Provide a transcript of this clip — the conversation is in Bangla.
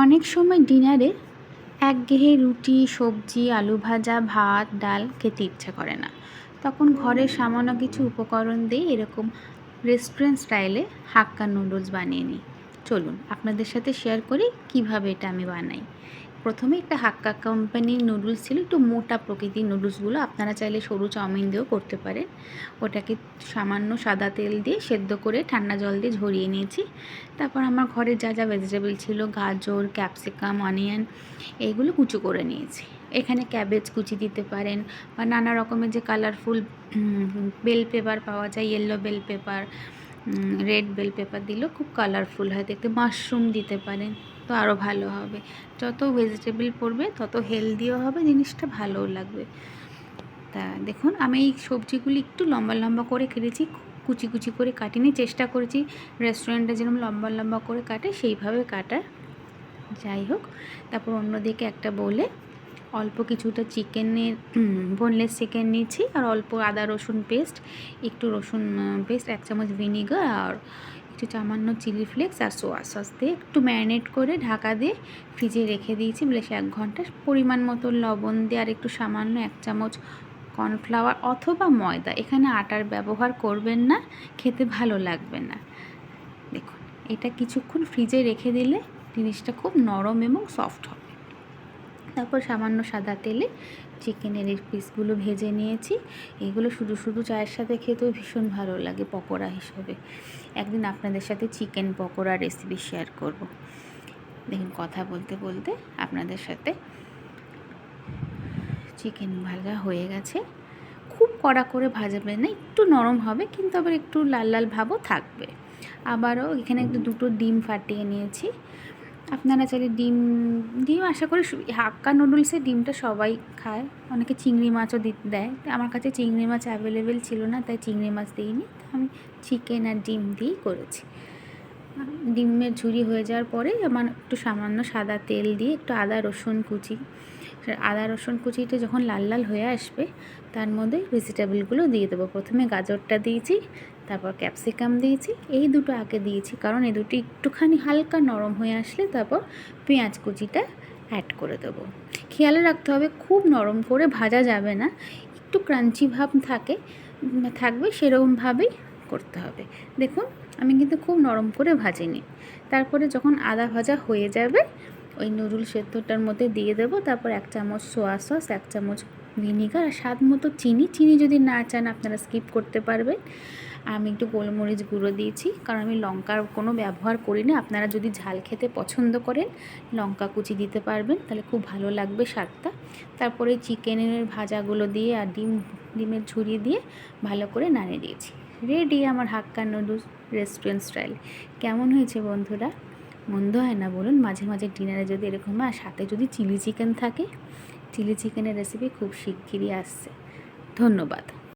অনেক সময় ডিনারে একঘেয়ে রুটি, সবজি, আলু ভাজা, ভাত, ডাল খেতে ইচ্ছা করে না। তখন ঘরের সামান্য কিছু উপকরণ দিয়ে এরকম রেস্টুরেন্ট স্টাইলে হাক্কা নুডলস বানিয়ে নিই। চলুন আপনাদের সাথে শেয়ার করি কিভাবে এটা আমি বানাই। প্রথমে একটা হাক্কা কোম্পানির নুডলস ছিল, একটু মোটা প্রকৃতির নুডলসগুলো। আপনারা চাইলে সরু চাউমিন দিয়েও করতে পারেন। ওটাকে সামান্য সাদা তেল দিয়ে সেদ্ধ করে ঠান্ডা জল দিয়ে ঝরিয়ে নিয়েছি। তারপর আমার ঘরে যা যা ভেজিটেবল ছিল, গাজর, ক্যাপসিকাম, অনিয়ন, এইগুলো কুচো করে নিয়েছি। এখানে ক্যাবেজ কুচি দিতে পারেন বা নানা রকমের যে কালারফুল বেল পেপার পাওয়া যায়, yellow bell paper, red bell paper দিলেও খুব কালারফুল হয় দেখতে। মাশরুম দিতে পারেন, তো আরও ভালো হবে। যত ভেজিটেবল পড়বে তত হেলদিও হবে, জিনিসটা ভালোও লাগবে। তা দেখুন, আমি এই সবজিগুলি একটু লম্বা লম্বা করে কেটেছি, কুচি কুচি করে কাটিনি। চেষ্টা করেছি রেস্টুরেন্টে যেরকম লম্বা লম্বা করে কাটে সেইভাবে কাটার। যাই হোক, তারপর অন্যদিকে একটা বলে অল্প কিছুটা চিকেনের বোনলেস চিকেন নিয়েছি, আর অল্প আদা রসুন পেস্ট, একটু রসুন পেস্ট, 1 চামচ ভিনিগার, আর একটু সামান্য চিলি ফ্লেক্স আর সোয়া সস দিয়ে একটু ম্যারিনেট করে ঢাকা দিয়ে ফ্রিজে রেখে দিয়েছি বেশ 1 ঘন্টা। পরিমাণ মতো লবণ দিয়ে আর একটু সামান্য 1 চামচ কর্নফ্লাওয়ার অথবা ময়দা, এখানে আটার ব্যবহার করবেন না, খেতে ভালো লাগবে না। দেখুন, এটা কিছুক্ষণ ফ্রিজে রেখে দিলে জিনিসটা খুব নরম এবং সফট হবে। তারপর সামান্য সাদা তেলে চিকেনের এই পিসগুলো ভেজে নিয়েছি। এগুলো শুধু শুধু চায়ের সাথে খেতেও ভীষণ ভালো লাগে পকোড়া হিসেবে। একদিন আপনাদের সাথে চিকেন পকোড়া রেসিপি শেয়ার করব। দেখুন, কথা বলতে বলতে আপনাদের সাথে চিকেন ভাজা হয়ে গেছে। খুব কড়া করে ভাজবেন না, একটু নরম হবে কিন্তু আবার একটু লাল লাল ভাবও থাকবে। আবারও এখানে দুটো ডিম ফাটিয়ে নিয়েছি। আপনারা চাইলে ডিম আশা করি হাক্কা নুডলসে ডিমটা সবাই খায়, অনেকে চিংড়ি মাছও দেয়। আমার কাছে চিংড়ি মাছ অ্যাভেলেবেল ছিল না, তাই চিংড়ি মাছ দিইনি, আমি চিকেন আর ডিম দিয়েই করেছি। ডিমের ঝুরি হয়ে যাওয়ার পরে আমার একটু সামান্য সাদা তেল দিয়ে একটু আদা রসুন কুচিটা যখন লাল লাল হয়ে আসবে তার মধ্যে ভেজিটেবলগুলো দিয়ে দেবো। প্রথমে গাজরটা দিয়েছি, তারপর ক্যাপসিকাম দিয়েছি। এই দুটো আগে দিয়েছি কারণ এই দুটো একটুখানি হালকা নরম হয়ে আসলে তারপর পেঁয়াজ কুচিটা অ্যাড করে দেবো। খেয়াল রাখতে হবে খুব নরম করে ভাজা যাবে না, একটু ক্রাঞ্চি ভাব থাকবে সেরকমভাবেই করতে হবে। দেখুন, আমি কিন্তু খুব নরম করে ভাজিনি। তারপরে যখন আদা ভাজা হয়ে যাবে ওই নুডল সেদ্ধটার মধ্যে দিয়ে দেবো। তারপর 1 চামচ সোয়া সস, 1 চামচ ভিনিগার আর স্বাদ মতো চিনি যদি না চান আপনারা স্কিপ করতে পারবেন। আমি একটু গোলমরিচ গুঁড়ো দিয়েছি কারণ আমি লঙ্কার কোনো ব্যবহার করি না। আপনারা যদি ঝাল খেতে পছন্দ করেন লঙ্কা কুচি দিতে পারবেন, তাহলে খুব ভালো লাগবে স্বাদটা। তারপরে চিকেনের ভাজাগুলো দিয়ে আর ডিমের ঝুরি দিয়ে ভালো করে নাড়িয়ে দিয়েছি। রেডি আমার হাক্কা নুডলস রেস্টুরেন্ট স্টাইল। কেমন হয়েছে বন্ধুরা? মন্দ হয় না বলুন? মাঝে মাঝে ডিনারে যদি এরকম হয়, আর সাথে যদি চিলি চিকেন থাকে, চিলি চিকেনের রেসিপি খুব শিগগিরই আসছে। ধন্যবাদ।